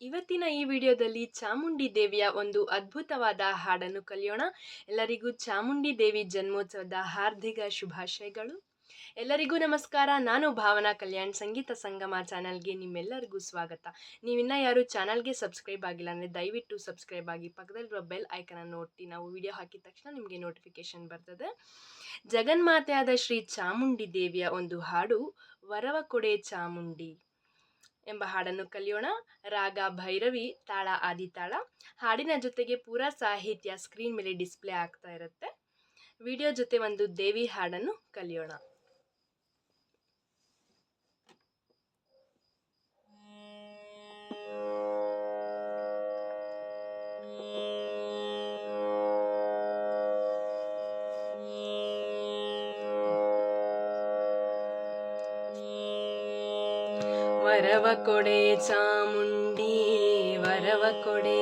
ಇವತ್ತಿನ ಈ ವಿಡಿಯೋದಲ್ಲಿ ಚಾಮುಂಡಿ ದೇವಿಯ ಒಂದು ಅದ್ಭುತವಾದ ಹಾಡನ್ನು ಕಲಿಯೋಣ. ಎಲ್ಲರಿಗೂ ಚಾಮುಂಡಿ ದೇವಿ ಜನ್ಮೋತ್ಸವದ ಹಾರ್ದಿಕ ಶುಭಾಶಯಗಳು. ಎಲ್ಲರಿಗೂ ನಮಸ್ಕಾರ. ನಾನು ಭಾವನಾ ಕಲ್ಯಾಣ್ ಸಂಗೀತ ಸಂಗಮ ಚಾನಲ್ಗೆ ನಿಮ್ಮೆಲ್ಲರಿಗೂ ಸ್ವಾಗತ. ನೀವಿನ್ನ ಯಾರು ಚಾನಲ್ಗೆ ಸಬ್ಸ್ಕ್ರೈಬ್ ಆಗಿಲ್ಲ ಅಂದರೆ ದಯವಿಟ್ಟು ಸಬ್ಸ್ಕ್ರೈಬ್ ಆಗಿ, ಪಕ್ಕದಲ್ಲಿರುವ ಬೆಲ್ ಐಕನನ್ನು ಒತ್ತಿ. ನಾವು ವಿಡಿಯೋ ಹಾಕಿದ ತಕ್ಷಣ ನಿಮಗೆ ನೋಟಿಫಿಕೇಶನ್ ಬರ್ತದೆ. ಜಗನ್ಮಾತೆಯಾದ ಶ್ರೀ ಚಾಮುಂಡಿ ದೇವಿಯ ಒಂದು ಹಾಡು ವರವ ಕೊಡೆ ಚಾಮುಂಡಿ ಎಂಬ ಹಾಡನ್ನು ಕಲಿಯೋಣ. ರಾಗ ಭೈರವಿ, ತಾಳ ಆದಿತಾಳ. ಹಾಡಿನ ಜೊತೆಗೆ ಪೂರಾ ಸಾಹಿತ್ಯ ಸ್ಕ್ರೀನ್ ಮೇಲೆ ಡಿಸ್ಪ್ಲೇ ಆಗ್ತಾ ಇರುತ್ತೆ. ವಿಡಿಯೋ ಜೊತೆ ಒಂದು ದೇವಿ ಹಾಡನ್ನು ಕಲಿಯೋಣ. ವರವ ಕೊಡೆ ಚಾಮುಂಡಿ ವರವ ಕೊಡೆ,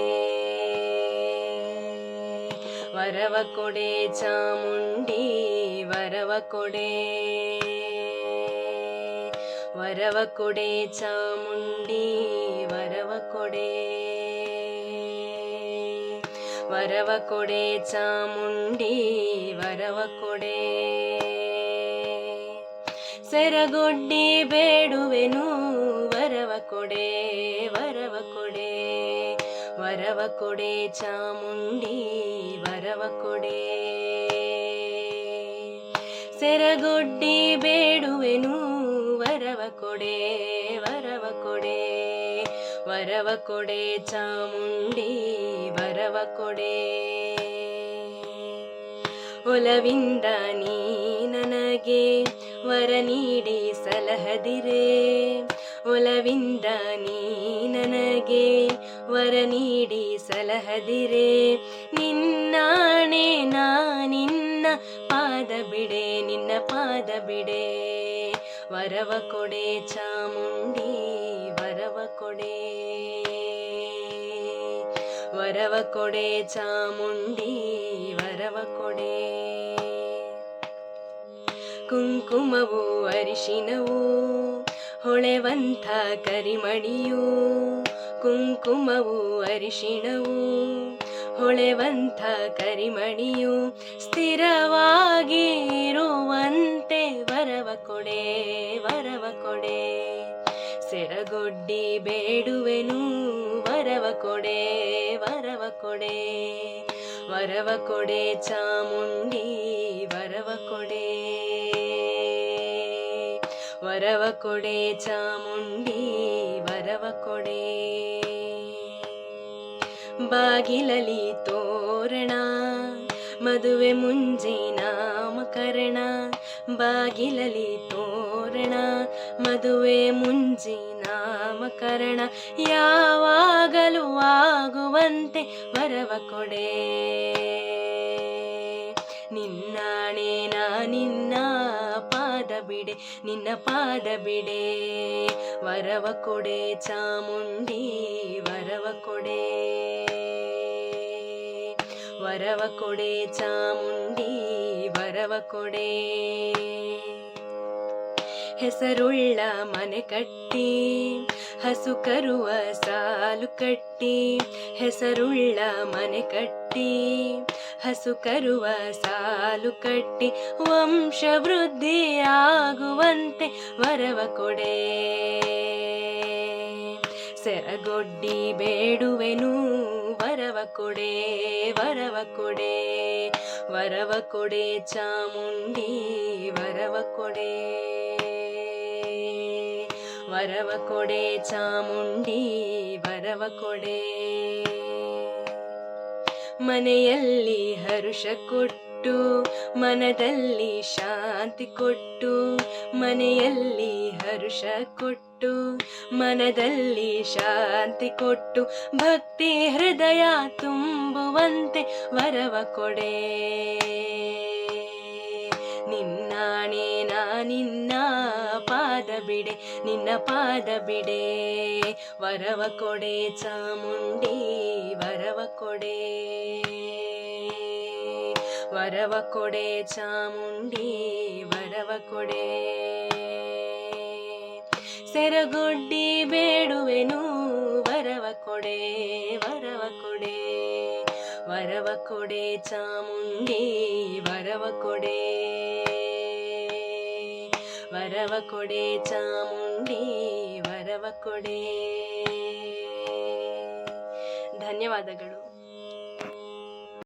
ವರವ ಕೊಡೆ ಚಾಮುಂಡಿ ವರವ ಕೊಡೆ, ವರವ ಕೊಡೆ ಚಾಮುಂಡಿ ವರವ ಕೊಡೆ, ವರವ ಕೊಡೆ ಚಾಮುಂಡಿ ವರವ ಕೊಡೆ. ಸೆರಗೊಡ್ಡಿ ಬೇಡುವೆನು ವರವ ಕೊಡೆ, ವರವ ಕೊಡೆ, ವರವ ಕೊಡೆ ಚಾಮುಂಡಿ ವರವ ಕೊಡೆ. ಸೆರಗೊಡ್ಡಿ ಬೇಡುವೆನು ವರವ ಕೊಡೆ, ವರವ ಕೊಡೆ, ವರವ ಕೊಡೆ ಚಾಮುಂಡಿ ವರವ ಕೊಡೆ. ಒಲವಿಂದ ನೀ ನನಗೆ ವರ ನೀಡಿ ಸಲಹದಿರೆ, ಒಲವಿಂದ ನೀ ನನಗೆ ವರ ನೀಡಿ ಸಲಹದಿರೆ. ನಿನ್ನಾಣೆ ನಾ ನಿನ್ನ ಪಾದ ಬಿಡೆ, ನಿನ್ನ ಪಾದ ಬಿಡೆ. ವರವ ಕೊಡೆ ಚಾಮುಂಡಿ ವರವ ಕೊಡೆ, ವರವ ಕೊಡೆ ಚಾಮುಂಡಿ ವರವ ಕೊಡೆ. ಕುಂಕುಮವು ಅರಿಶಿನವು ಹೊಳೆವಂಥ ಕರಿಮಣಿಯು, ಕುಂಕುಮವು ಅರಿಶಿಣವು ಹೊಳೆವಂಥ ಕರಿಮಣಿಯು. ಸ್ಥಿರವಾಗಿ ಇರುವಂತೆ ವರವ ಕೊಡೆ, ವರವ ಕೊಡೆ. ಸೆರಗೊಡ್ಡಿ ಬೇಡುವೆನು ವರವ ಕೊಡೆ, ವರವ ಕೊಡೆ, ವರವ ಕೊಡೆ ಚಾಮುಂಡಿ ವರವ ಕೊಡೆ, ವರವ ಕೊಡೆ ಚಾಮುಂಡಿ ವರವ ಕೊಡೆ. ಬಾಗಿಲಲಿ ತೋರಣ ಮದುವೆ ಮುಂಜಿ ನಾಮಕರಣ, ಬಾಗಿಲಲಿ ತೋರಣ ಮದುವೆ ಮುಂಜಿ ನಾಮಕರಣ. ಯಾವಾಗಲೂ ಆಗುವಂತೆ ವರವ ಕೊಡೆ. ನಿನ್ನಾಣೆ ನಾ ನಿನ್ನ ಪಾದ ಬಿಡೆ, ನಿನ್ನ ಪಾದ ಬಿಡೆ. ವರವ ಕೊಡೆ ಚಾಮುಂಡಿ ವರವ ಕೊಡೆ, ವರವ ಕೊಡೆ ಚಾಮುಂಡಿ ವರವ ಕೊಡೆ. ಹೆಸರುಳ್ಳ ಮನೆ ಕಟ್ಟಿ ಹಸು ಕರುವ ಸಾಲು ಕಟ್ಟಿ, ಹೆಸರುಳ್ಳ ಮನೆ ಕಟ್ಟಿ ಹಸು ಕರುವ ಸಾಲು ಕಟ್ಟಿ. ವಂಶ ವೃದ್ಧಿಯಾಗುವಂತೆ ವರವ ಕೊಡೆ. ಸೆರಗೊಡ್ಡಿ ಬೇಡುವೆನು ವರವ ಕೊಡೆ, ವರವ ಕೊಡೆ, ವರವ ಕೊಡೆ ಚಾಮುಂಡಿ ವರವ ಕೊಡೆ, ವರವ ಕೊಡೆ ಚಾಮುಂಡಿ ವರವ ಕೊಡೆ. ಮನೆಯಲ್ಲಿ ಹರುಷ ಕೊಟ್ಟು ಮನದಲ್ಲಿ ಶಾಂತಿ ಕೊಟ್ಟು, ಮನೆಯಲ್ಲಿ ಹರುಷ ಕೊಟ್ಟು ಮನದಲ್ಲಿ ಶಾಂತಿ ಕೊಟ್ಟು. ಭಕ್ತಿ ಹೃದಯ ತುಂಬುವಂತೆ ವರವ ಕೊಡೆ. ನಿನ್ನಾಣೆ ನಾ ನಿನ್ನ ಪಾದ ಬಿಡೆ, ನಿನ್ನ ಪಾದ ಬಿಡೆ. ವರವ ಕೊಡೆ ಚಾಮುಂಡಿ ವರವ ಕೊಡೆ, ವರವ ಕೊಡೆ ಚಾಮುಂಡಿ ವರವ ಕೊಡೆ. ಸೆರಗೊಡ್ಡಿ ಬೇಡುವೆನು ವರವ ಕೊಡೆ. ಕೊಡೆ ವರವ ಕೊಡೆ, ವರವ ಕೊಡೆ ಚಾಮುಂಡಿ ವರವ ಕೊಡೆ, ವರವ ಕೊಡೆ ಚಾಮುಂಡಿ ವರವ ಕೊಡೆ. ಧನ್ಯವಾದಗಳು.